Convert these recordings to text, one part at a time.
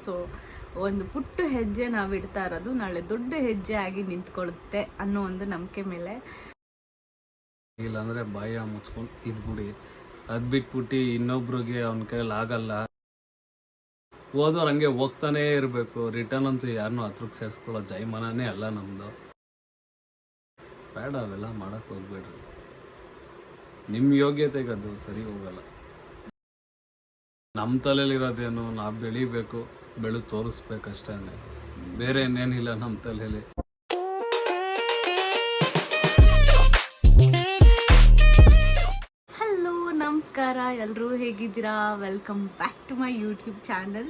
So ಒಂದು ಪುಟ್ಟ ಹೆಜ್ಜೆ ನಾವು ಇಡ್ತಾ ಇರೋದು ನಾಳೆ ದೊಡ್ಡ ಹೆಜ್ಜೆ ಆಗಿ ನಿಂತ್ಕೊಳ್ಳುತ್ತೆ ಅನ್ನೋ ಒಂದು ನಂಬಿಕೆ ಮೇಲೆ. ಇಲ್ಲಾಂದ್ರೆ ಬಾಯ ಮುಚ್ಕೊಂಡು ಇದ್ಬಿಡಿ, ಅದ್ ಬಿಟ್ಬಿಟ್ಟು ಇನ್ನೊಬ್ರಿಗೆ ಅವನ ಕೈಯಲ್ಲಿ ಆಗಲ್ಲ. ಹೋದವ್ರು ಹಂಗೆ ಹೋಗ್ತಾನೇ ಇರಬೇಕು. ರಿಟರ್ನ್ ಅಂತೂ ಯಾರನ್ನೂ ಹತ್ರಕ್ಕೆ ಸೇರಿಸ್ಕೊಳ್ಳೋ ಜೈಮಾನೇ ಅಲ್ಲ ನಮ್ದು. ಬೇಡ, ಅವೆಲ್ಲ ಮಾಡಕ್ ಹೋಗ್ಬೇಡ್ರಿ. ನಿಮ್ಮ ಯೋಗ್ಯತೆಗೆ ಅದು ಸರಿ ಹೋಗಲ್ಲ. ನಮ್ಮ ತಲೆಯಲ್ಲಿರೋದೇನು, ನಾವು ಬೆಳಿಬೇಕು, ಬೆಳೆದು ತೋರಿಸ್ಬೇಕಷ್ಟೇ, ಬೇರೆ ಇನ್ನೇನಿಲ್ಲ ನಮ್ಮ ತಲೆಯಲ್ಲಿ. ಹಲೋ, ನಮಸ್ಕಾರ, ಎಲ್ಲರೂ ಹೇಗಿದ್ದೀರಾ? Welcome back to my YouTube channel.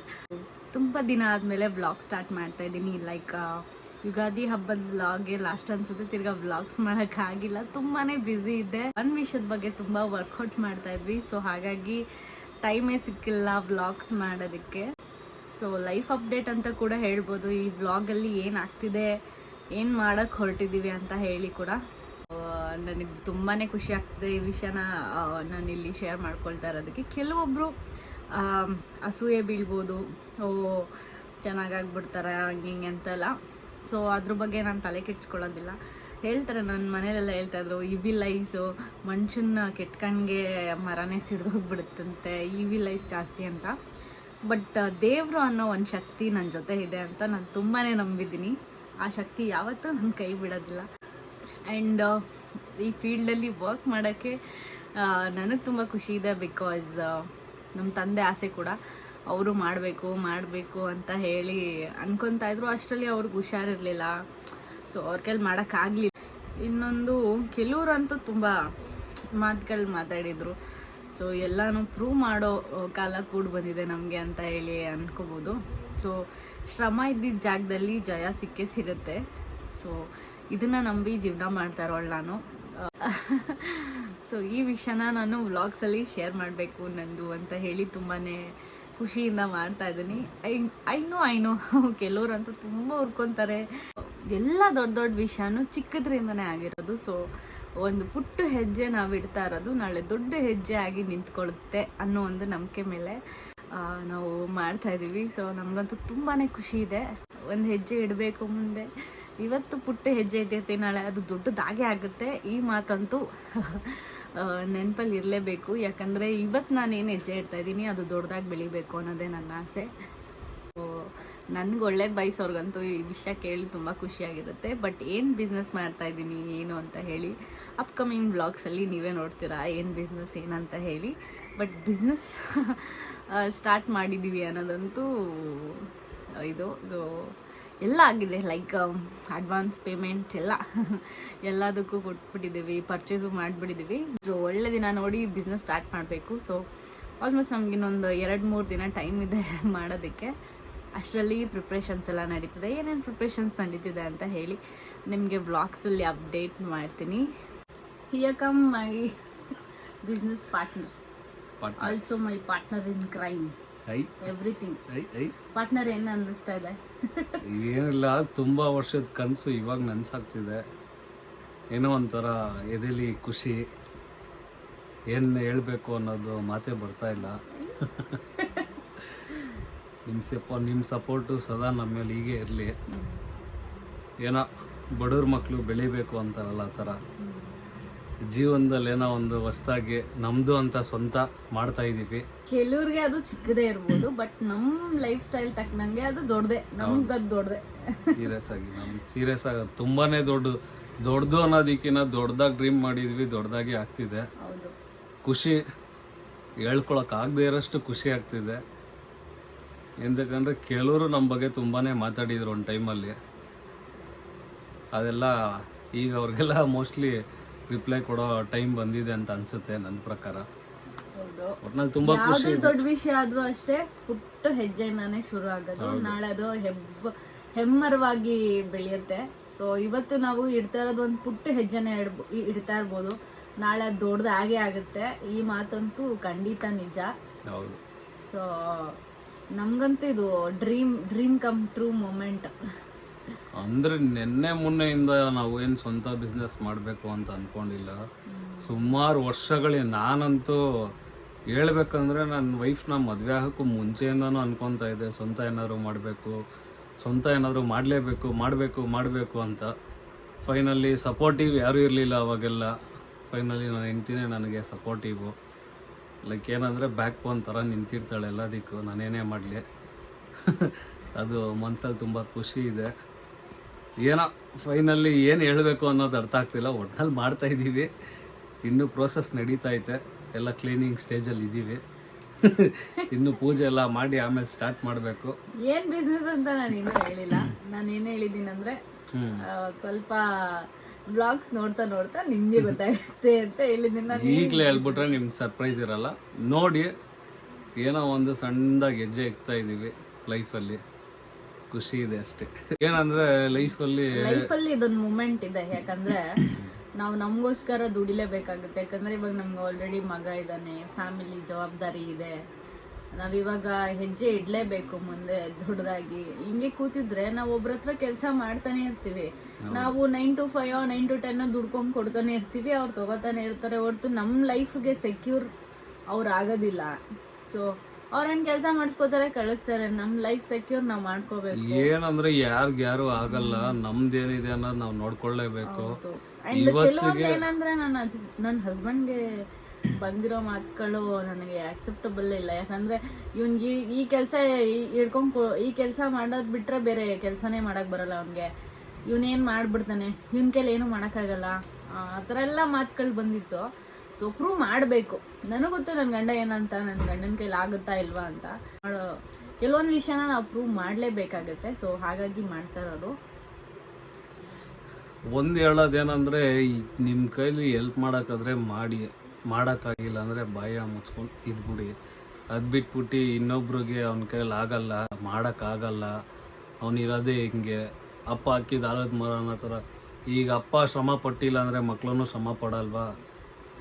ತುಂಬ ದಿನ ಆದಮೇಲೆ ವ್ಲಾಗ್ ಸ್ಟಾರ್ಟ್ ಮಾಡ್ತಾ ಇದ್ದೀನಿ. ಲೈಕ್ ಯುಗಾದಿ ಹಬ್ಬದ ವ್ಲಾಗ್ಗೆ ಲಾಸ್ಟ್ ಅನ್ಸುತ್ತೆ. ತಿರ್ಗಾ ವ್ಲಾಗ್ಸ್ ಮಾಡೋಕ್ಕಾಗಿಲ್ಲ, ತುಂಬಾ ಬ್ಯುಸಿ ಇದ್ದೆ. ಒಂದು ವಿಷಯದ ಬಗ್ಗೆ ತುಂಬ ವರ್ಕೌಟ್ ಮಾಡ್ತಾ ಇದ್ವಿ. ಸೊ ಹಾಗಾಗಿ ಟೈಮೇ ಸಿಕ್ಕಿಲ್ಲ ವ್ಲಾಗ್ಸ್ ಮಾಡೋದಕ್ಕೆ. ಸೊ ಲೈಫ್ ಅಪ್ಡೇಟ್ ಅಂತ ಕೂಡ ಹೇಳ್ಬೋದು. ಈ ವ್ಲಾಗಲ್ಲಿ ಏನಾಗ್ತಿದೆ, ಏನು ಮಾಡೋಕ್ಕೆ ಹೊರಟಿದ್ದೀವಿ ಅಂತ ಹೇಳಿ ಕೂಡ ನನಗೆ ತುಂಬಾ ಖುಷಿ ಆಗ್ತಿದೆ ಈ ವಿಷಯನ ನಾನಿಲ್ಲಿ ಶೇರ್ ಮಾಡ್ಕೊಳ್ತಾ ಇರೋದಕ್ಕೆ. ಕೆಲವೊಬ್ಬರು ಅಸೂಯೆ ಬೀಳ್ಬೋದು, ಚೆನ್ನಾಗಾಗ್ಬಿಡ್ತಾರೆ ಹಂಗೆ ಹಿಂಗೆ ಅಂತೆಲ್ಲ. ಸೊ ಅದ್ರ ಬಗ್ಗೆ ನಾನು ತಲೆ ಕೆಡ್ಸ್ಕೊಳ್ಳೋದಿಲ್ಲ. ಹೇಳ್ತಾರೆ, ನನ್ನ ಮನೇಲೆಲ್ಲ ಹೇಳ್ತಾಯಿದ್ರು, ಇವಿಲ್ ಐಸು ಮನುಷ್ಯನ ಕೆಟ್ಕಣ್ಗೆ ಮರನೇ ಸಿಡ್ದೋಗ್ಬಿಡುತ್ತಂತೆ, ಇವಿಲ್ ಐಸ್ ಜಾಸ್ತಿ ಅಂತ. ಬಟ್ ದೇವರು ಅನ್ನೋ ಒಂದು ಶಕ್ತಿ ನನ್ನ ಜೊತೆ ಇದೆ ಅಂತ ನಾನು ತುಂಬಾ ನಂಬಿದ್ದೀನಿ. ಆ ಶಕ್ತಿ ಯಾವತ್ತೂ ನನ್ನ ಕೈ ಬಿಡೋದಿಲ್ಲ. ಆ್ಯಂಡ್ ಈ ಫೀಲ್ಡಲ್ಲಿ ವರ್ಕ್ ಮಾಡೋಕ್ಕೆ ನನಗೆ ತುಂಬ ಖುಷಿ ಇದೆ. ಬಿಕಾಸ್ ನಮ್ಮ ತಂದೆ ಆಸೆ ಕೂಡ, ಅವರು ಮಾಡಬೇಕು ಅಂತ ಹೇಳಿ ಅನ್ಕೊತಾ ಇದ್ರು. ಅಷ್ಟರಲ್ಲಿ ಅವ್ರಿಗೆ ಹುಷಾರಿರಲಿಲ್ಲ. ಸೊ ಅವ್ರ ಕೈಲಿ ಮಾಡೋಕ್ಕಾಗಲಿಲ್ಲ. ಇನ್ನೊಂದು, ಕೆಲವ್ರಂತೂ ತುಂಬ ಮಾತುಗಳು ಮಾತಾಡಿದರು. ಸೊ ಎಲ್ಲನೂ ಪ್ರೂವ್ ಮಾಡೋ ಕಾಲ ಕೂಡ ಬಂದಿದೆ ನಮಗೆ ಅಂತ ಹೇಳಿ ಅನ್ಕೋಬೋದು. ಸೊ ಶ್ರಮ ಇದ್ದಿದ್ದ ಜಾಗದಲ್ಲಿ ಜಯ ಸಿಕ್ಕೇ ಸಿಗುತ್ತೆ. ಸೊ ಇದನ್ನು ನಂಬಿ ಜೀವನ ಮಾಡ್ತಾ ಇರೋಳು ನಾನು. ಸೊ ಈ ವಿಷಯನ ನಾನು ವ್ಲಾಗ್ಸಲ್ಲಿ ಶೇರ್ ಮಾಡಬೇಕು ನಂದು ಅಂತ ಹೇಳಿ ತುಂಬಾ ಖುಷಿಯಿಂದ ಮಾಡ್ತಾ ಇದ್ದೀನಿ. ಐ ನೋ ಕೆಲವ್ರಂತೂ ತುಂಬ ಹುರ್ಕೊತಾರೆ. ಎಲ್ಲ ದೊಡ್ಡ ದೊಡ್ಡ ವಿಷಯನೂ ಚಿಕ್ಕದ್ರಿಂದನೇ ಆಗಿರೋದು. ಸೊ ಒಂದು ಪುಟ್ಟ ಹೆಜ್ಜೆ ನಾವು ಇಡ್ತಾ ಇರೋದು ನಾಳೆ ದೊಡ್ಡ ಹೆಜ್ಜೆ ಆಗಿ ನಿಂತ್ಕೊಳ್ಳುತ್ತೆ ಅನ್ನೋ ಒಂದು ನಂಬಿಕೆ ಮೇಲೆ ನಾವು ಮಾಡ್ತಾ ಇದ್ದೀವಿ. ಸೊ ನಮಗಂತೂ ತುಂಬಾ ಖುಷಿ ಇದೆ. ಒಂದು ಹೆಜ್ಜೆ ಇಡಬೇಕು ಮುಂದೆ. ಇವತ್ತು ಪುಟ್ಟ ಹೆಜ್ಜೆ ಇಟ್ಟಿರ್ತೀನಿ, ನಾಳೆ ಅದು ದೊಡ್ಡದಾಗೆ ಆಗುತ್ತೆ. ಈ ಮಾತಂತೂ ನೆನಪಲ್ಲಿ ಇರಲೇಬೇಕು. ಯಾಕಂದರೆ ಇವತ್ತು ನಾನೇನು ಹೆಜ್ಜೆ ಇಡ್ತಾಯಿದ್ದೀನಿ ಅದು ದೊಡ್ಡದಾಗಿ ಬೆಳಿಬೇಕು ಅನ್ನೋದೇ ನನ್ನ ಆಸೆ. ಸೊ ನನಗೆ ಒಳ್ಳೇದು ಬಯಸೋರ್ಗಂತೂ ಈ ವಿಷಯ ಕೇಳಿ ತುಂಬ ಖುಷಿಯಾಗಿರುತ್ತೆ. ಬಟ್ ಏನು ಬಿಸ್ನೆಸ್ ಮಾಡ್ತಾಯಿದ್ದೀನಿ ಏನು ಅಂತ ಹೇಳಿ ಅಪ್ಕಮಿಂಗ್ ವ್ಲಾಗ್ಸಲ್ಲಿ ನೀವೇ ನೋಡ್ತೀರಾ ಏನು ಬಿಸ್ನೆಸ್ ಏನಂತ ಹೇಳಿ. ಬಟ್ ಬಿಸ್ನೆಸ್ ಸ್ಟಾರ್ಟ್ ಮಾಡಿದ್ದೀವಿ ಅನ್ನೋದಂತೂ ಇದು ಎಲ್ಲ ಆಗಿದೆ. ಲೈಕ್ ಅಡ್ವಾನ್ಸ್ ಪೇಮೆಂಟ್ ಎಲ್ಲದಕ್ಕೂ ಕೊಟ್ಬಿಟ್ಟಿದ್ದೀವಿ, ಪರ್ಚೇಸು ಮಾಡಿಬಿಟ್ಟಿದ್ದೀವಿ. ಸೊ ಒಳ್ಳೆ ದಿನ ನೋಡಿ ಬಿಸ್ನೆಸ್ ಸ್ಟಾರ್ಟ್ ಮಾಡಬೇಕು. ಸೊ ಆಲ್ಮೋಸ್ಟ್ ನಮಗಿನ್ನೊಂದು 2-3 ದಿನ ಟೈಮ್ ಇದೆ ಮಾಡೋದಕ್ಕೆ. ಅಷ್ಟರಲ್ಲಿ ಪ್ರಿಪ್ರೇಷನ್ಸ್ ಎಲ್ಲ ನಡೀತಿದೆ. ಏನೇನು ಪ್ರಿಪ್ರೇಷನ್ಸ್ ನಡೀತಿದೆ ಅಂತ ಹೇಳಿ ನಿಮಗೆ ವ್ಲಾಗ್ಸಲ್ಲಿ ಅಪ್ಡೇಟ್ ಮಾಡ್ತೀನಿ. Here come my business partner, also my partner in crime, everything. Partner ಏನು ಅನ್ನಿಸ್ತಾ ಇದೆ? ಏನಿಲ್ಲ, ತುಂಬಾ ವರ್ಷದ ಕನಸು ಇವಾಗ ನನ್ಸಾಗ್ತಿದೆ. ಏನೋ ಒಂಥರ ಎದೆಲಿ ಖುಷಿ, ಏನು ಹೇಳ್ಬೇಕು ಅನ್ನೋದು ಮಾತೇ ಬರ್ತಾ ಇಲ್ಲ. ನಿಮ್ಮ ಸಪೋರ್ಟು ಸದಾ ನಮ್ಮ ಮೇಲೆ ಹೀಗೆ ಇರಲಿ. ಏನೋ ಬಡವ್ರ ಮಕ್ಕಳು ಬೆಳಿಬೇಕು ಅಂತಾರಲ್ಲ, ಆ ಥರ ಜೀವನದಲ್ಲಿ ಏನೋ ಒಂದು ಹೊಸದಾಗಿ ನಮ್ಮದು ಅಂತ ಸ್ವಂತ ಮಾಡ್ತಾ ಇದ್ದೀವಿ. ಕೆಲವ್ರಿಗೆ ಅದು ಚಿಕ್ಕದೇ ಇರ್ಬೋದು, ಬಟ್ ನಮ್ಮ ಲೈಫ್ ಸ್ಟೈಲ್ ತಕ್ಕನಂಗೆ ಅದು ದೊಡ್ಡದೇ. ನಮ್ದು ಅದು ದೊಡ್ಡದೇ. ಸೀರಿಯಸ್ ಆಗಿ ತುಂಬಾ ದೊಡ್ಡದು ಅನ್ನೋದಕ್ಕಿಂತ ದೊಡ್ಡದಾಗಿ ಡ್ರೀಮ್ ಮಾಡಿದ್ವಿ, ದೊಡ್ಡದಾಗಿ ಆಗ್ತಿದೆ. ಖುಷಿ ಹೇಳ್ಕೊಳಕ್ ಆಗದೆ ಇರೋಷ್ಟು ಖುಷಿ ಆಗ್ತಿದೆ. ಎಂತಕ್ಕಂದ್ರೆ ಕೆಲವರು ನಮ್ಮ ಬಗ್ಗೆ ತುಂಬಾ ಮಾತಾಡಿದ್ರು ಒಂದು ಟೈಮಲ್ಲಿ. ಅದೆಲ್ಲ ಈಗ ಅವ್ರಿಗೆಲ್ಲ ಮೋಸ್ಟ್ಲಿ ರಿಪ್ಲೈ ಕೊಡೋ ಟೈಮ್ ಬಂದಿದೆ ಅಂತ ಅನ್ಸುತ್ತೆ ನನ್ನ ಪ್ರಕಾರ. ಒಟ್ನಲ್ಲಿ ತುಂಬಾ ಖುಷಿ. ದೊಡ್ಡ ವಿಷಯ ಆದ್ರೂ ಅಷ್ಟೇ ಪುಟ್ಟ ಹೆಜ್ಜೆಯಿಂದಾನೇ ಶುರು ಆಗೋದು. ನಾಳೆ ಅದು ಹೆಮ್ಮರವಾಗಿ ಬೆಳೆಯುತ್ತೆ. ಸೊ ಇವತ್ತು ನಾವು ಇಡ್ತಾ ಇರೋದು ಒಂದು ಪುಟ್ಟ ಹೆಜ್ಜೆನೇ ಇಡ್ತಾ ಇರ್ಬೋದು, ನಾಳೆ ಅದು ದೊಡ್ಡದು ಆಗೇ ಆಗುತ್ತೆ. ಈ ಮಾತಂತೂ ಖಂಡಿತ ನಿಜ. ಹೌದು. ಸೊ ನಮ್ಗಂತೂ ಇದು ಡ್ರೀಮ್ ಕಮ್ ಟ್ರೂ ಮೂಮೆಂಟ್. ಅಂದ್ರೆ ನಿನ್ನೆ ಮೊನ್ನೆಯಿಂದ ನಾವು ಏನು ಸ್ವಂತ ಬಿಸ್ನೆಸ್ ಮಾಡಬೇಕು ಅಂತ ಅನ್ಕೊಂಡಿಲ್ಲ. ಸುಮಾರು ವರ್ಷಗಳಿಗೆ ನಾನಂತೂ ಹೇಳ್ಬೇಕಂದ್ರೆ ನನ್ನ ವೈಫ್ನ ಮದುವೆ ಆಗೋಕ್ಕೂ ಮುಂಚೆಯಿಂದನೂ ಅನ್ಕೊತಾ ಇದ್ದೆ ಸ್ವಂತ ಏನಾದ್ರು ಮಾಡಬೇಕು, ಸ್ವಂತ ಏನಾದರೂ ಮಾಡಬೇಕು ಅಂತ. ಫೈನಲಿ ಸಪೋರ್ಟಿವ್ ಯಾರೂ ಇರಲಿಲ್ಲ ಅವಾಗೆಲ್ಲ. ಫೈನಲಿ ನನ್ನ ಹೆಂಡ್ತಿನೇ ನನಗೆ ಸಪೋರ್ಟಿವು. ಲೈಕ್ ಏನಂದರೆ ಬ್ಯಾಕ್ ಬೋನ್ ಥರ ನಿಂತಿರ್ತಾಳೆ ಎಲ್ಲದಕ್ಕೂ, ನಾನೇನೇ ಮಾಡಲಿ. ಅದು ಮನ್ಸಲ್ಲಿ ತುಂಬ ಖುಷಿ ಇದೆ. ಏನೋ ಫೈನಲಿ ಏನು ಹೇಳಬೇಕು ಅನ್ನೋದು ಅರ್ಥ ಆಗ್ತಿಲ್ಲ. ಒಟ್ನಲ್ಲಿ ಮಾಡ್ತಾಯಿದ್ದೀವಿ, ಇನ್ನೂ ಪ್ರೋಸೆಸ್ ನಡೀತಾ ಐತೆ, ಎಲ್ಲ ಕ್ಲೀನಿಂಗ್ ಸ್ಟೇಜಲ್ಲಿ ಇದ್ದೀವಿ. ಇನ್ನು ಪೂಜೆ ಎಲ್ಲ ಮಾಡಿ ಆಮೇಲೆ ಸ್ಟಾರ್ಟ್ ಮಾಡಬೇಕು. ಏನ್ ಬಿಸ್ನೆಸ್ ಅಂತ ನಾನು ಇನ್ನೂ ಹೇಳಿಲ್ಲ. ನಾನು ಏನು ಹೇಳಿದ್ದೀನಿ ಅಂದ್ರೆ ಸ್ವಲ್ಪ ಬ್ಲಾಗ್ಸ್ ನೋಡ್ತಾ ನಿಮ್ಗೆ ಗೊತ್ತಾಗುತ್ತೆ ಅಂತ ಹೇಳಿದ್ದೀನಿ. ನಾನು ಈಗಲೇ ಹೇಳ್ಬಿಟ್ರೆ ನಿಮ್ಗೆ ಸರ್ಪ್ರೈಸ್ ಇರಲ್ಲ. ನೋಡಿ, ಏನೋ ಒಂದು ಸಣ್ಣದಾಗಿ ಹೆಜ್ಜೆ ಇಕ್ತಾ ಇದ್ದೀವಿ ಲೈಫಲ್ಲಿ. ಖುಷಿ ಇದೆ ಅಷ್ಟೇ. ಏನಂದ್ರೆ ಲೈಫಲ್ಲಿ ಇದೊಂದು ಮೂಮೆಂಟ್ ಇದೆ. ಯಾಕಂದ್ರೆ ನಾವು ನಮಗೋಸ್ಕರ ದುಡಿಲೇಬೇಕಾಗುತ್ತೆ. ಯಾಕಂದ್ರೆ ಇವಾಗ ನಮ್ಗೆ ಆಲ್ರೆಡಿ ಮಗ ಇದ್ದಾನೆ, ಫ್ಯಾಮಿಲಿ ಜವಾಬ್ದಾರಿ ಇದೆ. ನಾವಿವಾಗ ಹೆಜ್ಜೆ ಇಡ್ಲೇಬೇಕು ಮುಂದೆ ದೊಡ್ಡದಾಗಿ. ಹಿಂಗೆ ಕೂತಿದ್ರೆ ನಾವು ಒಬ್ರ ಹತ್ರ ಕೆಲಸ ಮಾಡ್ತಾನೆ ಇರ್ತೀವಿ. ನಾವು 9 to 5 9 to 10 ದುಡ್ಕೊಂಡ್ ಕೊಡ್ತಾನೆ ಇರ್ತೀವಿ, ಅವ್ರು ತಗೋತಾನೆ ಇರ್ತಾರೆ. ಹೊರತು ನಮ್ಮ ಲೈಫ್ಗೆ ಸೆಕ್ಯೂರ್ ಅವ್ರು ಆಗೋದಿಲ್ಲ. ಸೊ ಅವ್ರೇನ್ ಕೆಲಸ ಮಾಡಿಸ್ಕೋತಾರೆ, ಕಳಿಸ್ತಾರೆ. ನಮ್ ಲೈಫ್ ಸೆಕ್ಯೂರ್ ನಾವ್ ಮಾಡ್ಕೋಬೇಕು. ಏನಂದ್ರೆ ಯಾರು ಆಗಲ್ಲ, ನಮ್ದೇನಿದೆ ಅನ್ನೋದು ನಾವು ನೋಡ್ಕೊಳ್ಳೇಬೇಕು. ಅಂಡ್ ಕೆಲವೊಂದು ಏನಂದ್ರೆ ನನ್ನ ಹಸ್ಬೆಂಡ್ಗೆ ಬಂದಿರೋ ಮಾತುಗಳು ನನಗೆ ಆಕ್ಸೆಪ್ಟಬಲ್ ಇಲ್ಲ. ಯಾಕಂದ್ರೆ ಇವ್ನಿಗೆ ಈ ಕೆಲಸ ಹಿಡ್ಕೊಂಡ್ ಈ ಕೆಲಸ ಮಾಡೋದ್ ಬಿಟ್ರೆ ಬೇರೆ ಕೆಲಸನೇ ಮಾಡಕ್ ಬರಲ್ಲ ಅವ್ನ್ಗೆ. ಇವನೇನ್ ಮಾಡ್ಬಿಡ್ತಾನೆ, ಇವನ್ ಕೈಲಿ ಏನು ಮಾಡಕ್ಕಾಗಲ್ಲ, ಆ ಥರ ಎಲ್ಲ ಮಾತುಗಳು ಬಂದಿತ್ತು. ಸೊ ಪ್ರೂವ್ ಮಾಡಬೇಕು. ನನಗೆ ಗೊತ್ತು ನನ್ನ ಗಂಡ ಏನಂತ, ನನ್ನ ಗಂಡನ ಕೈಲಿ ಆಗುತ್ತಾ ಇಲ್ವಾ ಅಂತ. ಕೆಲವೊಂದು ವಿಷಯನ ನಾವು ಪ್ರೂವ್ ಮಾಡಲೇಬೇಕಾಗತ್ತೆ. ಸೊ ಹಾಗಾಗಿ ಮಾಡ್ತಾ ಇರೋದು. ಒಂದು ಹೇಳೋದೇನಂದ್ರೆ, ನಿಮ್ಮ ಕೈಲಿ ಹೆಲ್ಪ್ ಮಾಡೋಕ್ಕಾದ್ರೆ ಮಾಡಿ, ಮಾಡೋಕ್ಕಾಗಿಲ್ಲ ಅಂದರೆ ಬಾಯ ಮುಚ್ಕೊಂಡು ಇದ್ಬಿಡಿ. ಅದು ಬಿಟ್ಬಿಟ್ಟು ಇನ್ನೊಬ್ರಿಗೆ ಅವನ ಕೈಲಿ ಆಗಲ್ಲ, ಮಾಡೋಕ್ಕಾಗಲ್ಲ, ಅವನಿರೋದೇ ಹಿಂಗೆ, ಅಪ್ಪ ಹಾಕಿದ ಆಲದ ಮರ ಅನ್ನೋ ಥರ. ಈಗ ಅಪ್ಪ ಶ್ರಮ ಪಟ್ಟಿಲ್ಲ ಅಂದರೆ ಮಕ್ಕಳೂ ಶ್ರಮ ಪಡಲ್ವಾ?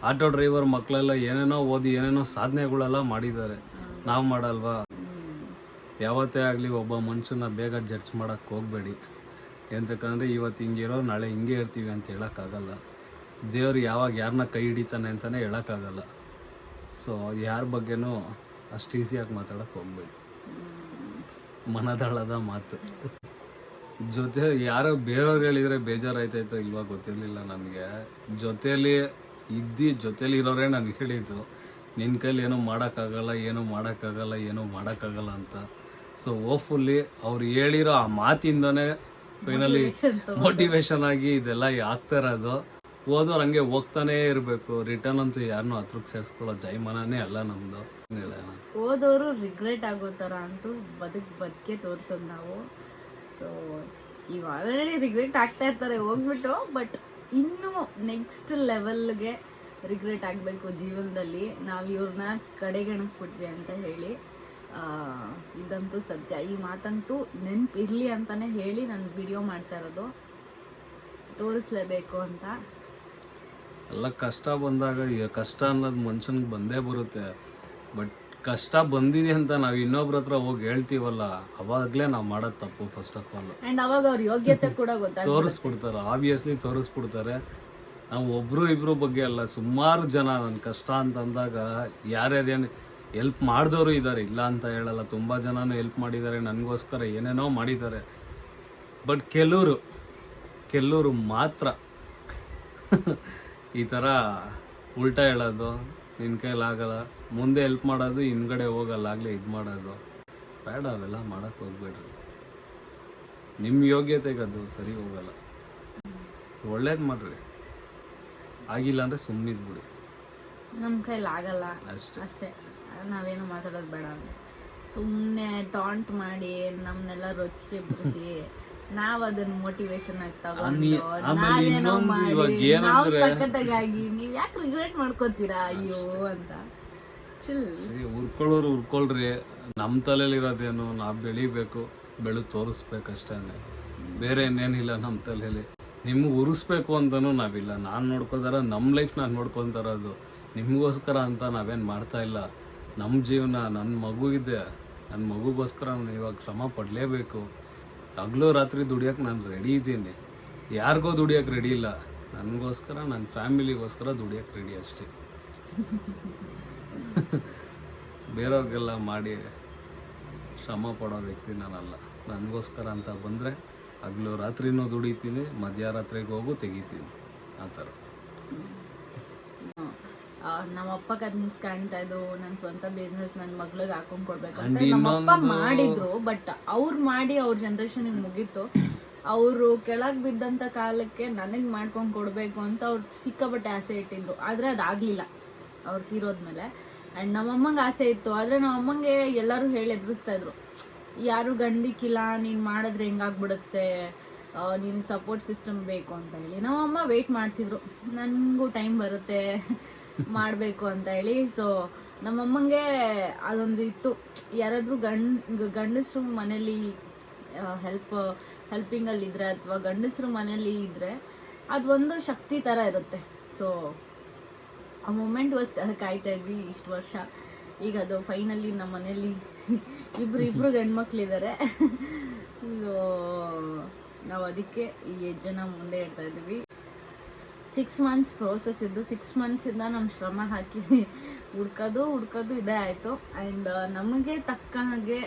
ಆಟೋ ಡ್ರೈವರ್ ಮಕ್ಕಳೆಲ್ಲ ಏನೇನೋ ಓದಿ ಏನೇನೋ ಸಾಧನೆಗಳೆಲ್ಲ ಮಾಡಿದ್ದಾರೆ, ನಾವು ಮಾಡಲ್ವಾ? ಯಾವತ್ತೇ ಆಗಲಿ ಒಬ್ಬ ಮನುಷ್ಯನ ಬೇಗ ಜಡ್ಜ್ ಮಾಡೋಕ್ಕೆ ಹೋಗಬೇಡಿ. ಎಂತಕ್ಕಂದರೆ ಇವತ್ತು ಹಿಂಗಿರೋ ನಾಳೆ ಹಿಂಗೆ ಇರ್ತೀವಿ ಅಂತ ಹೇಳೋಕ್ಕಾಗಲ್ಲ. ದೇವ್ರು ಯಾವಾಗ ಯಾರನ್ನ ಕೈ ಹಿಡಿತಾನೆ ಅಂತಲೇ ಹೇಳೋಕ್ಕಾಗಲ್ಲ. ಸೊ ಯಾರ ಬಗ್ಗೆನೂ ಅಷ್ಟು ಈಸಿಯಾಗಿ ಮಾತಾಡೋಕ್ಕೆ ಹೋಗಬೇಡಿ. ಮನದಾಳದ ಮಾತು. ಜೊತೆ ಯಾರೋ ಬೇರೆಯವ್ರು ಹೇಳಿದರೆ ಬೇಜಾರಾಯ್ತಾಯ್ತೋ ಇಲ್ವಾ ಗೊತ್ತಿರಲಿಲ್ಲ ನನಗೆ. ಜೊತೇಲಿ ಇರೋರೇ ನನಗೆ ಹೇಳಿದ್ದು, ನಿನ್ನ ಕೈಲಿ ಏನೂ ಮಾಡೋಕ್ಕಾಗಲ್ಲ ಅಂತ. ಸೊ ಹೋಪ್ಫುಲ್ಲಿ ಅವ್ರು ಹೇಳಿರೋ ಆ ಮಾತಿಂದನೇ ಫೈನಲಿ ಮೋಟಿವೇಶನ್ ಆಗಿ ಇದೆಲ್ಲ ಆಗ್ತಾ ಇರೋದು. ಓದೋರು ಹಂಗೆ ಹೋಗ್ತಾನೇ ಇರಬೇಕು. ರಿಟರ್ನ್ ಅಂತೂ ಯಾರನ್ನೂ ಹತ್ರಕ್ಕೆ ಸೇರಿಸ್ಕೊಳ್ಳೋ ಜೈಮಾನೇ ಅಲ್ಲ ನಮ್ಮದು. ಓದೋರು ರಿಗ್ರೆಟ್ ಆಗೋ ಥರ ಅಂತೂ ಬದುಕೆ ತೋರಿಸೋದು ನಾವು. ಸೊ ಈಗ ಆಲ್ರೆಡಿ ರಿಗ್ರೆಟ್ ಆಗ್ತಾ ಇರ್ತಾರೆ ಹೋಗ್ಬಿಟ್ಟು. ಬಟ್ ಇನ್ನೂ ನೆಕ್ಸ್ಟ್ ಲೆವೆಲ್ಗೆ ರಿಗ್ರೆಟ್ ಆಗಬೇಕು ಜೀವನದಲ್ಲಿ. ನಾವು ಇವ್ರನ್ನ ಕಡೆಗಣಿಸ್ಬಿಟ್ವಿ ಅಂತ ಹೇಳಿ, ಇದಂತೂ ಸತ್ಯ. ಈ ಮಾತಂತೂ ನೆನಪಿರಲಿ ಅಂತಲೇ ಹೇಳಿ ನಾನು ವಿಡಿಯೋ ಮಾಡ್ತಾ ಇರೋದು, ತೋರಿಸ್ಲೇಬೇಕು ಅಂತ. ಎಲ್ಲ ಕಷ್ಟ ಬಂದಾಗ, ಕಷ್ಟ ಅನ್ನೋದು ಮನುಷ್ಯನಿಗೆ ಬಂದೇ ಬರುತ್ತೆ. ಬಟ್ ಕಷ್ಟ ಬಂದಿದೆ ಅಂತ ನಾವು ಇನ್ನೊಬ್ರ ಹತ್ರ ಹೋಗಿ ಹೇಳ್ತೀವಲ್ಲ, ಅವಾಗಲೇ ನಾವು ಮಾಡೋದು ತಪ್ಪು ಫಸ್ಟ್ ಆಫ್ ಆಲ್. ಅಂಡ್ ಅವಾಗ ಅವ್ರ ಯೋಗ್ಯತೆ ಕೂಡ ತೋರಿಸ್ಬಿಡ್ತಾರೆ, ಆಬ್ವಿಯಸ್ಲಿ ತೋರಿಸ್ಬಿಡ್ತಾರೆ. ನಾವು ಒಬ್ರು ಇಬ್ರು ಬಗ್ಗೆ ಅಲ್ಲ, ಸುಮಾರು ಜನ ನನ್ನ ಕಷ್ಟ ಅಂತಂದಾಗ ಯಾರ್ಯಾರೇನು ಹೆಲ್ಪ್ ಮಾಡಿದವರು ಇದ್ದಾರೆ, ಇಲ್ಲ ಅಂತ ಹೇಳಲ್ಲ. ತುಂಬ ಜನನೂ ಹೆಲ್ಪ್ ಮಾಡಿದ್ದಾರೆ, ನನಗೋಸ್ಕರ ಏನೇನೋ ಮಾಡಿದ್ದಾರೆ. ಬಟ್ ಕೆಲವರು ಮಾತ್ರ ಈ ಥರ ಉಲ್ಟಾ ಹೇಳೋದು, ನಿನ್ನ ಕೈಲಾಗಲ್ಲ, ಮುಂದೆ ಹೆಲ್ಪ್ ಮಾಡೋದು, ಹಿಂದ್ಗಡೆ ಹೋಗಲ್ಲ ಆಗಲೇ ಇದು ಮಾಡೋದು ಬೇಡ. ಅವೆಲ್ಲ ಮಾಡೋಕ್ಕೆ ಹೋಗ್ಬೇಡ್ರಿ. ನಿಮ್ಮ ಯೋಗ್ಯತೆಗೆ ಅದು ಸರಿ ಹೋಗಲ್ಲ. ಒಳ್ಳೇದು ಮಾಡ್ರಿ, ಆಗಿಲ್ಲ ಅಂದರೆ ಸುಮ್ಮನಿದ್ಬಿಡಿ. ನಮ್ಮ ಕೈಲಿ ಆಗಲ್ಲ ಅಷ್ಟೇ, ನಾವೇನು ಮಾತಾಡೋದು ಬೇಡ ಅಂತ ಸುಮ್ಮನೆ ಟಾಂಟ್ ಮಾಡಿ ನಮ್ಮನ್ನೆಲ್ಲ ರೊಚ್ಚಿಗೆ ಬಿಡಿಸಿ ನಾವ್ ಅದನ್ನ ಮೋಟಿವೇಶನ್ ಆಗಿ ತಗೊಂಡು ನಾವೇನೋ ಮಾಡಿ ನಾವು ಸಖತ್ತಾಗಿ ನೀವ್ ಯಾಕೆ ರಿಗ್ರೆಟ್ ಮಾಡ್ಕೋತೀರಾ ಅಯ್ಯೋ ಅಂತ ಉರ್ಕೊಳ್ರಿ. ನಮ್ಮ ತಲೆಯಲ್ಲಿರೋದೇನು, ನಾವು ಬೆಳಿಬೇಕು, ತೋರಿಸ್ಬೇಕಷ್ಟೇ, ಬೇರೆ ಇನ್ನೇನಿಲ್ಲ ನಮ್ಮ ತಲೆಯಲ್ಲಿ. ನಿಮ್ಗೆ ಉರಿಸ್ಬೇಕು ಅಂತನೂ ನಾವಿಲ್ಲ. ನಾನು ನೋಡ್ಕೋತಾರ ನಮ್ಮ ಲೈಫ್ ನಾನು ನೋಡ್ಕೊತಾರದು, ನಿಮಗೋಸ್ಕರ ಅಂತ ನಾವೇನು ಮಾಡ್ತಾ ಇಲ್ಲ. ನಮ್ಮ ಜೀವನ, ನನ್ನ ಮಗು ಇದೆ, ನನ್ನ ಮಗುಗೋಸ್ಕರ ನಾನು ಇವಾಗ ಶ್ರಮ ಪಡಲೇಬೇಕು. ಹಗಲು ರಾತ್ರಿ ದುಡಿಯೋಕೆ ನಾನು ರೆಡಿ ಇದ್ದೀನಿ. ಯಾರಿಗೋ ದುಡಿಯೋಕೆ ರೆಡಿ ಇಲ್ಲ, ನನಗೋಸ್ಕರ, ನನ್ನ ಫ್ಯಾಮಿಲಿಗೋಸ್ಕರ ದುಡಿಯೋಕೆ ರೆಡಿ ಅಷ್ಟೇ. ಬೇರೆಯವ್ರಿಗೆಲ್ಲ ಮಾಡಿ ಶ್ರಮ ಪಡೋ ವ್ಯಕ್ತಿ ನಾನಲ್ಲ. ನನಗೋಸ್ಕರ ಅಂತ ಬಂದರೆ ಹಗಲು ರಾತ್ರಿನೂ ದುಡಿತೀನಿ, ಮಧ್ಯರಾತ್ರಿಗೆ ಹೋಗು ತೆಗಿತೀನಿ, ಆ ಥರ. ನಮ್ಮಪ್ಪ ಕನ್ಸ್ ಕಾಣ್ತಾ ಇದ್ರು ನನ್ನ ಸ್ವಂತ ಬಿಸ್ನೆಸ್ ನನ್ನ ಮಗ್ಳಿಗೆ ಹಾಕೊಂಡ್ ಕೊಡ್ಬೇಕು ಅಂತ ನಮ್ಮಪ್ಪ ಮಾಡಿದ್ರು. ಬಟ್ ಅವ್ರು ಮಾಡಿ ಅವ್ರ ಜನ್ರೇಷನ್ಗೆ ಮುಗೀತು. ಅವರು ಕೆಳಗೆ ಬಿದ್ದಂಥ ಕಾಲಕ್ಕೆ ನನಗೆ ಮಾಡ್ಕೊಂಡು ಕೊಡಬೇಕು ಅಂತ ಅವ್ರು ಸಿಕ್ಕಾಪಟ್ಟೆ ಆಸೆ ಇಟ್ಟಿದ್ರು. ಆದರೆ ಅದಾಗಲಿಲ್ಲ ಅವ್ರು ತೀರೋದ್ಮೇಲೆ. ಆ್ಯಂಡ್ ನಮ್ಮಮ್ಮಂಗೆ ಆಸೆ ಇತ್ತು, ಆದರೆ ನಮ್ಮಮ್ಮಂಗೆ ಎಲ್ಲರೂ ಹೇಳಿ ಎದುರಿಸ್ತಾ ಇದ್ರು, ಯಾರು ಗಂಡಿಕ್ಕಿಲ್ಲ, ನೀನು ಮಾಡಿದ್ರೆ ಹೆಂಗಾಗ್ಬಿಡುತ್ತೆ, ನಿನಗೆ ಸಪೋರ್ಟ್ ಸಿಸ್ಟಮ್ ಬೇಕು ಅಂತ ಹೇಳಿ. ನಮ್ಮಮ್ಮ ವೆಯ್ಟ್ ಮಾಡ್ತಿದ್ರು, ನನಗೂ ಟೈಮ್ ಬರುತ್ತೆ ಮಾಡಬೇಕು ಅಂತ ಹೇಳಿ. ಸೊ ನಮ್ಮಮ್ಮಂಗೆ ಅದೊಂದು ಇತ್ತು, ಯಾರಾದರೂ ಗಂಡಸರು ಮನೇಲಿ ಹೆಲ್ಪಿಂಗಲ್ಲಿದ್ದರೆ ಅಥವಾ ಗಂಡಸರು ಮನೇಲಿ ಇದ್ದರೆ ಅದೊಂದು ಶಕ್ತಿ ಥರ ಇರುತ್ತೆ. ಸೊ ಆ ಮೂಮೆಂಟ್ಗೋಸ್ಕರ ಕಾಯ್ತಾ ಇದ್ವಿ ಇಷ್ಟು ವರ್ಷ. ಈಗ ಅದು ಫೈನಲಿ ನಮ್ಮ ಮನೇಲಿ ಇಬ್ರು ಗಂಡ್ಮಕ್ಳಿದ್ದಾರೆ. ಸೊ ನಾವು ಅದಕ್ಕೆ ಈ ಹೆಜ್ಜೆನ ಮುಂದೆ ಇಡ್ತಾ ಇದ್ವಿ. 6 months ಪ್ರೋಸೆಸ್ ಇದ್ದು 6 monthsಯಿಂದ ನಮ್ಮ ಶ್ರಮ ಹಾಕಿ ಹುಡ್ಕೋದು ಇದೇ ಆಯಿತು. ಆ್ಯಂಡ್ ನಮಗೆ ತಕ್ಕ ಹಾಗೆ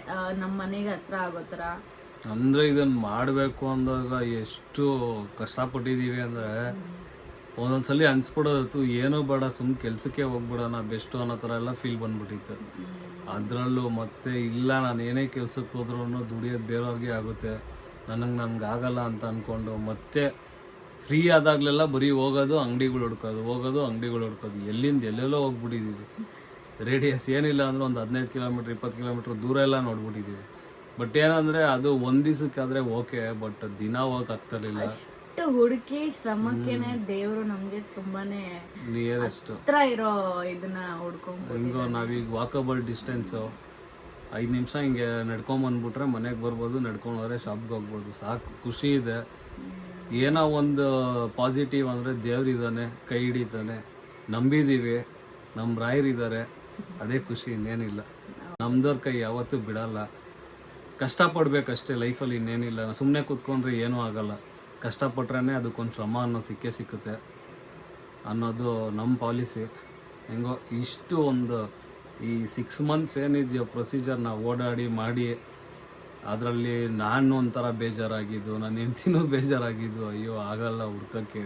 ನಮ್ಮ ಮನೆಗೆ ಹತ್ರ ಆಗೋ ಥರ ಅಂದರೆ ಇದನ್ನು ಮಾಡಬೇಕು ಅಂದಾಗ ಎಷ್ಟು ಕಷ್ಟಪಟ್ಟಿದ್ದೀವಿ ಅಂದರೆ ಒಂದೊಂದ್ಸಲಿ ಅನ್ಸ್ಬಿಡೋದು ಏನೋ ಬೇಡ, ಸುಮ್ಮನೆ ಕೆಲಸಕ್ಕೆ ಹೋಗ್ಬಿಡೋಣ ಬೆಸ್ಟು ಅನ್ನೋ ಥರ ಎಲ್ಲ ಫೀಲ್ ಬಂದ್ಬಿಟ್ಟಿತ್ತು. ಅದರಲ್ಲೂ ಮತ್ತೆ ಇಲ್ಲ, ನಾನು ಏನೇ ಕೆಲ್ಸಕ್ಕೆ ಹೋದ್ರೂ ದುಡಿಯೋದು ಬೇರೆಯವ್ರಿಗೆ ಆಗುತ್ತೆ, ನನಗೆ ಆಗಲ್ಲ ಅಂತ ಅಂದ್ಕೊಂಡು ಮತ್ತೆ ಫ್ರೀ ಆದಾಗಲೆಲ್ಲ ಬರೀ ಹೋಗೋದು ಅಂಗಡಿಗಳು ಹುಡ್ಕೋದು ಎಲ್ಲಿಂದ ಎಲ್ಲೆಲ್ಲೋ ಹೋಗ್ಬಿಟ್ಟಿದ್ದೀವಿ. ರೇಡಿಯಸ್ ಏನಿಲ್ಲ ಅಂದರೆ ಒಂದು 15 ಕಿಲೋಮೀಟ್ರ್ 20 ಕಿಲೋಮೀಟ್ರ್ ದೂರ ಎಲ್ಲ ನೋಡ್ಬಿಟ್ಟಿದ್ದೀವಿ. ಬಟ್ ಏನಂದರೆ ಅದು ಒಂದು ದಿವಸಕ್ಕಾದರೆ ಓಕೆ, ಬಟ್ ದಿನ ಹೋಗಕ್ಕಾಗ್ತಿರ್ಲಿಲ್ಲ. ಅಷ್ಟು ಹುಡುಕಿ ಶ್ರಮಕ್ಕೇನೆ ದೇವರು ನಮಗೆ ತುಂಬಾನೇ ನಿಯರೆಸ್ಟ್ ಹತ್ರ ಇರೋ ಇದನ್ನ ಹುಡ್ಕೊಂಡು ಹಿಂಗೋ ನಾವೀಗ ವಾಕಬಲ್ ಡಿಸ್ಟೆನ್ಸು 5 ನಿಮಿಷ ಹಿಂಗೆ ನಡ್ಕೊಂಬಂದ್ಬಿಟ್ರೆ ಮನೆಗೆ ಬರ್ಬೋದು, ನಡ್ಕೊಂಡು ಹೋದ್ರೆ ಶಾಪ್ಗೆ ಹೋಗ್ಬೋದು, ಸಾಕು. ಖುಷಿ ಇದೆ. ಏನೋ ಒಂದು ಪಾಸಿಟಿವ್ ಅಂದರೆ ದೇವ್ರಿದ್ದಾನೆ, ಕೈ ಹಿಡಿತಾನೆ, ನಂಬಿದ್ದೀವಿ, ನಮ್ಮ ರಾಯರಿದ್ದಾರೆ, ಅದೇ ಖುಷಿ, ಇನ್ನೇನಿಲ್ಲ. ನಮ್ದವ್ರ ಕೈ ಯಾವತ್ತೂ ಬಿಡಲ್ಲ. ಕಷ್ಟಪಡ್ಬೇಕಷ್ಟೇ ಲೈಫಲ್ಲಿ, ಇನ್ನೇನಿಲ್ಲ. ಸುಮ್ಮನೆ ಕೂತ್ಕೊಂಡ್ರೆ ಏನೂ ಆಗಲ್ಲ, ಕಷ್ಟಪಟ್ರೆ ಅದಕ್ಕೊಂದು ಶ್ರಮ ಅನ್ನೋ ಸಿಕ್ಕುತ್ತೆ ಅನ್ನೋದು ನಮ್ಮ ಪಾಲಿಸಿ. ಹೆಂಗೋ ಇಷ್ಟು ಒಂದು ಈ 6 months ಏನಿದೆಯೋ ಪ್ರೊಸೀಜರ್ ನಾವು ಓಡಾಡಿ ಮಾಡಿ, ಅದರಲ್ಲಿ ನಾನು ಒಂಥರ ಬೇಜಾರಾಗಿದ್ದು, ನನ್ನ ಹೆಂಡ್ತಿನೂ ಬೇಜಾರಾಗಿದ್ದು, ಅಯ್ಯೋ ಆಗಲ್ಲ ಹುಡ್ಕೋಕ್ಕೆ.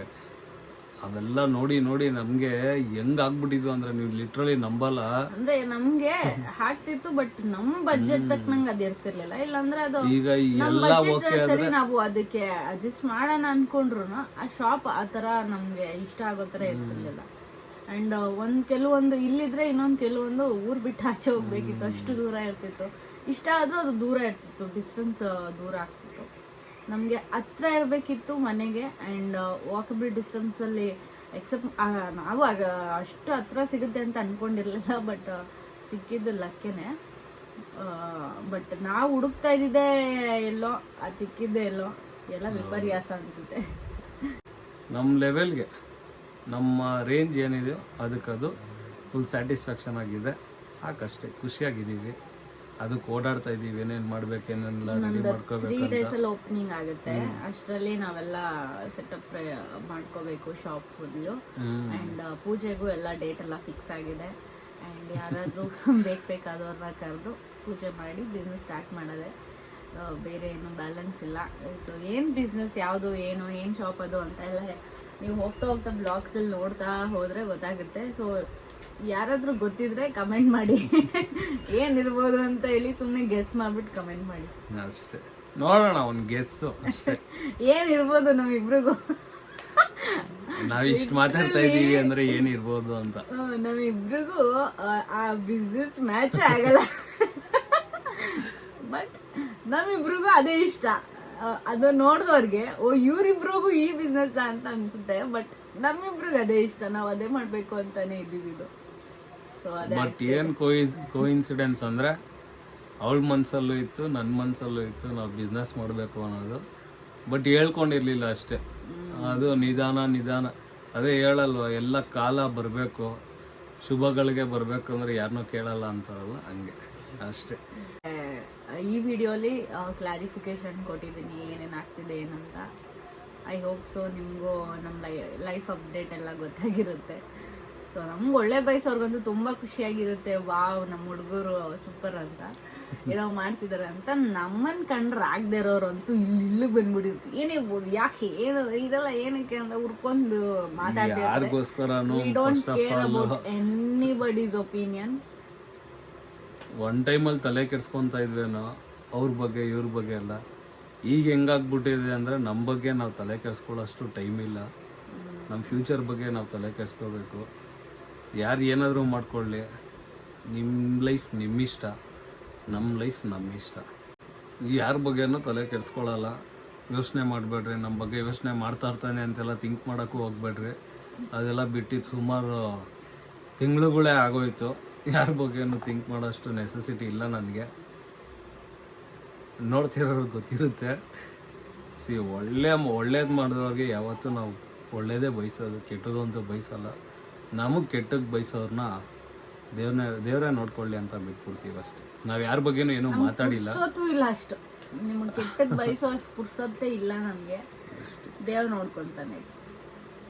ಅವೆಲ್ಲ ನೋಡಿ ನಮಗೆ ಹೆಂಗಾಗ್ಬಿಟ್ಟಿದ್ವು ಅಂದರೆ ನೀವು ಲಿಟ್ರಲಿ ನಂಬಲ್ಲ. ಅಂದ್ರೆ ನಮ್ಗೆ ಹಾಕ್ತಿತ್ತು, ಬಟ್ ನಮ್ಮ ಬಜೆಟ್ ತಕ್ಕನಂಗೆ ಅದು ಇರ್ತಿರ್ಲಿಲ್ಲ. ಇಲ್ಲಾಂದ್ರೆ ಅದು ಈಗ ನಮ್ಮ ಬಜೆಟ್ ಸರಿ ನಾವು ಅದಕ್ಕೆ ಅಡ್ಜಸ್ಟ್ ಮಾಡೋಣ ಅನ್ಕೊಂಡ್ರು ಆ ಶಾಪ್ ಆ ಥರ ನಮ್ಗೆ ಇಷ್ಟ ಆಗೋ ಥರ ಇರ್ತಿರ್ಲಿಲ್ಲ. ಆ್ಯಂಡ್ ಕೆಲವೊಂದು ಇಲ್ಲಿದ್ರೆ ಇನ್ನೊಂದು ಕೆಲವೊಂದು ಊರು ಬಿಟ್ಟು ಆಚೆ ಹೋಗ್ಬೇಕಿತ್ತು, ಅಷ್ಟು ದೂರ ಇರ್ತಿತ್ತು. ಇಷ್ಟ ಆದರೂ ಅದು ದೂರ ಇರ್ತಿತ್ತು, ಡಿಸ್ಟೆನ್ಸ್ ದೂರ ಆಗ್ತಿತ್ತು. ನಮಗೆ ಹತ್ರ ಇರಬೇಕಿತ್ತು ಮನೆಗೆ. ಆ್ಯಂಡ್ ವಾಕಬಲ್ ಡಿಸ್ಟೆನ್ಸಲ್ಲಿ ಎಕ್ಸೆಪ್ಟ್ ನಾವು ಆಗ ಅಷ್ಟು ಹತ್ರ ಸಿಗುತ್ತೆ ಅಂತ ಅಂದ್ಕೊಂಡಿರಲಿಲ್ಲ, ಬಟ್ ಸಿಕ್ಕಿದ್ದು ಲಕ್ಕೇನೆ. ಬಟ್ ನಾವು ಹುಡುಕ್ತಾ ಇದ್ದಿದ್ದೆ ಎಲ್ಲೋ, ಅದು ಸಿಕ್ಕಿದ್ದೆ ಎಲ್ಲೋ, ಎಲ್ಲ ವಿಪರ್ಯಾಸ ಅನಿಸುತ್ತೆ. ನಮ್ಮ ಲೆವೆಲ್ಗೆ, ನಮ್ಮ ರೇಂಜ್ ಏನಿದೆಯೋ ಅದಕ್ಕದು ಫುಲ್ ಸ್ಯಾಟಿಸ್ಫ್ಯಾಕ್ಷನ್ ಆಗಿದೆ, ಸಾಕಷ್ಟೇ. ಖುಷಿಯಾಗಿದ್ದೀವಿ, ಅದಕ್ಕೆ ಓಡಾಡ್ತಾ ಇದ್ದೀವಿ, ಏನೇನು ಮಾಡ್ಬೇಕು, ಏನೆಲ್ಲ ರೆಡಿ ಮಾಡ್ಕೋಬೇಕು. 3 days ಓಪನಿಂಗ್ ಆಗುತ್ತೆ, ಅಷ್ಟರಲ್ಲಿ ನಾವೆಲ್ಲ ಸೆಟಪ್ ಮಾಡ್ಕೋಬೇಕು ಶಾಪ್ ಫುಲ್ಲು. ಆ್ಯಂಡ್ ಪೂಜೆಗೂ ಎಲ್ಲ ಡೇಟ್ ಎಲ್ಲ ಫಿಕ್ಸ್ ಆಗಿದೆ. ಆ್ಯಂಡ್ ಯಾರಾದರೂ ಬೇಕಾದವ್ರನ್ನ ಕರೆದು ಪೂಜೆ ಮಾಡಿ ಬಿಸ್ನೆಸ್ ಸ್ಟಾರ್ಟ್ ಮಾಡೋದೆ, ಬೇರೆ ಏನು ಬ್ಯಾಲೆನ್ಸ್ ಇಲ್ಲ. ಸೊ ಏನು ಬಿಸ್ನೆಸ್ ಯಾವುದು, ಏನು ಶಾಪ್ ಅದು ಅಂತ ಎಲ್ಲ ನೀವು ಹೋಗ್ತಾ ಬ್ಲಾಗ್ಸಲ್ಲಿ ನೋಡ್ತಾ ಹೋದರೆ ಗೊತ್ತಾಗುತ್ತೆ. ಸೊ ಯಾರಾದರೂ ಗೊತ್ತಿದ್ರೆ ಕಮೆಂಟ್ ಮಾಡಿ ಏನಿರ್ಬೋದು ಅಂತ ಹೇಳಿ, ಸುಮ್ಮನೆ ಗೆಸ್ ಮಾಡಿಬಿಟ್ಟು ಕಮೆಂಟ್ ಮಾಡಿ ಅಷ್ಟೇ. ನೋಡೋಣ ಒಂದು ಗೆಸ್ಸು ಅಷ್ಟೇ, ಏನಿರ್ಬೋದು ನಮ್ಮಿಬ್ರಿಗೂ. ನಾವಿಷ್ಟು ಮಾತಾಡ್ತಾ ಇದ್ದೀವಿ ಅಂದರೆ ಏನಿರ್ಬೋದು ಅಂತ. ನಮ್ಮಿಬ್ರಿಗೂ ಆ ಬಿಸ್ನೆಸ್ ಮ್ಯಾಚ್ ಆಗಲ್ಲ, ಬಟ್ ನಮ್ಮಿಬ್ರಿಗೂ ಅದೇ ಇಷ್ಟ. ಅದು ನೋಡಿದವ್ರಿಗೆ ಓ ಇವರಿಬ್ರಿಗೂ ಈ ಬಿಸ್ನೆಸ್ ಅಂತ ಅನ್ಸುತ್ತೆ, ಬಟ್ ನಮ್ಮಿಬ್ರಿಗೆ ಅದೇ ಇಷ್ಟ, ನಾವು ಅದೇ ಮಾಡಬೇಕು ಅಂತಾನೆ ಇದ್ದಿದ್ದು. ಸೊ ಅದೇ. ಬಟ್ ಏನು ಕೋಇನ್ಸಿಡೆನ್ಸ್ ಅಂದರೆ ಅವಳ ಮನಸ್ಸಲ್ಲೂ ಇತ್ತು, ನನ್ನ ಮನಸ್ಸಲ್ಲೂ ಇತ್ತು ನಾವು ಬಿಸ್ನೆಸ್ ಮಾಡಬೇಕು ಅನ್ನೋದು. ಬಟ್ ಹೇಳ್ಕೊಂಡಿರ್ಲಿಲ್ಲ ಅಷ್ಟೇ. ಅದು ನಿಧಾನ ಅದೇ ಹೇಳಲ್ವ, ಎಲ್ಲ ಕಾಲ ಬರಬೇಕು, ಶುಭಗಳಿಗೆ ಬರಬೇಕು ಅಂದರೆ ಯಾರನ್ನೂ ಕೇಳಲ್ಲ ಅಂತಾರಲ್ಲ, ಹಂಗೆ ಅಷ್ಟೇ. ಈ ವಿಡಿಯೋಲಿ ಕ್ಲಾರಿಫಿಕೇಶನ್ ಕೊಟ್ಟಿದ್ದೀನಿ ಏನೇನು ಆಗ್ತಿದೆ ಏನಂತ. ಐ ಹೋಪ್ ಸೊ ನಿಮಗೂ ನಮ್ಮ ಲೈಫ್ ಅಪ್ಡೇಟ್ ಎಲ್ಲ ಗೊತ್ತಾಗಿರುತ್ತೆ. ಸೊ ನಮ್ಗೆ ಒಳ್ಳೆ ಬಯಸೋರ್ಗಂತೂ ತುಂಬ ಖುಷಿಯಾಗಿರುತ್ತೆ, ವಾವ್ ನಮ್ಮ ಹುಡುಗರು ಸೂಪರ್ ಅಂತ ಏನೋ ಮಾಡ್ತಿದ್ದಾರೆ ಅಂತ. ನಮ್ಮನ್ನು ಕಂಡ್ರೆ ಆಗದೆ ಇರೋರಂತೂ ಇಲ್ಲಿಗೆ ಬಂದ್ಬಿಟ್ಟಿರ್ತೀವಿ. ಏನಿರ್ಬೋದು, ಯಾಕೆ, ಏನು ಇದೆಲ್ಲ ಏನಕ್ಕೆ ಅಂತ ಹುರ್ಕೊಂಡು ಮಾತಾಡ್ತಿರ್ತಾರೆ. ಯಾರಿಗೋಸ್ಕರನೂ we don't care about anybody's opinion. One ಟೈಮಲ್ಲಿ ತಲೆ ಕೆಡ್ಸ್ಕೊತಾ ಇದ್ವೇನೋ ಅವ್ರ ಬಗ್ಗೆ ಇವ್ರ ಬಗ್ಗೆ ಎಲ್ಲ. ಈಗ ಹೆಂಗಾಗ್ಬಿಟ್ಟಿದೆ ಅಂದರೆ ನಮ್ಮ ಬಗ್ಗೆ ನಾವು ತಲೆ ಕೆಡ್ಸ್ಕೊಳ್ಳೋಷ್ಟು ಟೈಮ್ ಇಲ್ಲ. ನಮ್ಮ ಫ್ಯೂಚರ್ ಬಗ್ಗೆ ನಾವು ತಲೆ ಕೆಡ್ಸ್ಕೋಬೇಕು. ಯಾರು ಏನಾದರೂ ಮಾಡ್ಕೊಳ್ಳಿ, ನಿಮ್ಮ ಲೈಫ್ ನಿಮ್ಮಿಷ್ಟ, ನಮ್ಮ ಲೈಫ್ ನಮ್ಮ ಇಷ್ಟ. ಯಾರ ಬಗ್ಗೆನೂ ತಲೆ ಕೆಡ್ಸ್ಕೊಳ್ಳಲ್ಲ. ಯೋಚನೆ ಮಾಡಬೇಡ್ರಿ, ನಮ್ಮ ಬಗ್ಗೆ ಯೋಚನೆ ಮಾಡ್ತಾ ಇರ್ತಾನೆ ಅಂತೆಲ್ಲ ಥಿಂಕ್ ಮಾಡೋಕ್ಕೂ ಹೋಗ್ಬೇಡ್ರಿ. ಅದೆಲ್ಲ ಬಿಟ್ಟಿದ್ದು ಸುಮಾರು ತಿಂಗಳುಗಳೇ ಆಗೋಯ್ತು. ಯಾರ ಬಗ್ಗೆನೂ ಥಿಂಕ್ ಮಾಡೋಷ್ಟು ನೆಸೆಸಿಟಿ ಇಲ್ಲ ನನಗೆ. ನೋಡ್ತಿರೋರು ಗೊತ್ತಿರುತ್ತೆ. ಒಳ್ಳೇದು ಮಾಡಿದವ್ರಿಗೆ ಯಾವತ್ತೂ ನಾವು ಒಳ್ಳೇದೇ ಬಯಸೋದು, ಕೆಟ್ಟದ್ದು ಅಂತೂ ಬಯಸಲ್ಲ. ನಮಗೆ ಕೆಟ್ಟದ್ದು ಬಯಸೋರನ್ನ ದೇವರೇ ನೋಡ್ಕೊಳ್ಳಿ ಅಂತ ಬಿಟ್ಬಿಡ್ತೀವಿ ಅಷ್ಟೇ. ನಾವು ಯಾರ ಬಗ್ಗೆನೂ ಏನೂ ಮಾತಾಡಿಲ್ಲ. ಪುರ್ಸೊತ್ತು ಇಲ್ಲ ಅಷ್ಟು, ನಿಮಗೆ ಕೆಟ್ಟದ್ದು ಬಯಸೋ ಅಷ್ಟು ಪುರ್ಸೊತ್ತೇ ಇಲ್ಲ ನಮಗೆ. ದೇವ್ರು ನೋಡ್ಕೊಂತಾನೆ.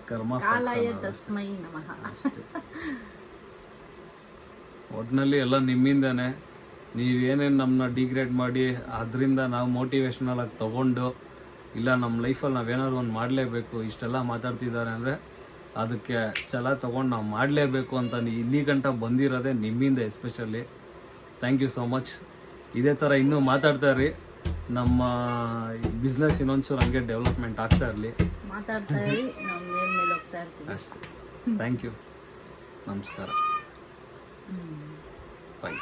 ಕರ್ಮ ಕಾಲಾಯ ತಸ್ಮೈ ನಮಃ. ಒಟ್ಟಿನಲ್ಲಿ ಎಲ್ಲ ನಿಮ್ಮಿಂದನೇ. ನೀವೇನೇನು ನಮ್ಮನ್ನ ಡಿಗ್ರೇಡ್ ಮಾಡಿ ಅದರಿಂದ ನಾವು ಮೋಟಿವೇಶ್ನಲ್ ಆಗಿ ತೊಗೊಂಡು, ಇಲ್ಲ ನಮ್ಮ ಲೈಫಲ್ಲಿ ನಾವೇನಾದ್ರು ಒಂದು ಮಾಡಲೇಬೇಕು, ಇಷ್ಟೆಲ್ಲ ಮಾತಾಡ್ತಿದ್ದಾರೆ ಅಂದರೆ ಅದಕ್ಕೆ ಛಲ ತೊಗೊಂಡು ನಾವು ಮಾಡಲೇಬೇಕು ಅಂತ ಇಲ್ಲಿ ಗಂಟ ಬಂದಿರೋದೇ ನಿಮ್ಮಿಂದ. Especially thank you so much. ಇದೇ ಥರ ಇನ್ನೂ ಮಾತಾಡ್ತಾ ಇರಿ. ನಮ್ಮ ಬಿಸ್ನೆಸ್ ಇನ್ನೊಂಚೂರು ಹಂಗೆ ಡೆವಲಪ್ಮೆಂಟ್ ಆಗ್ತಾ ಇರಲಿ. ಮಾತಾಡ್ತಾ ಇರಿ, ನಾವು ಮೇಲೆ ಹೋಗ್ತಾ ಇರ್ತೀವಿ ಅಷ್ಟೇ. Thank you. ನಮಸ್ಕಾರ. ಬಾಯ್.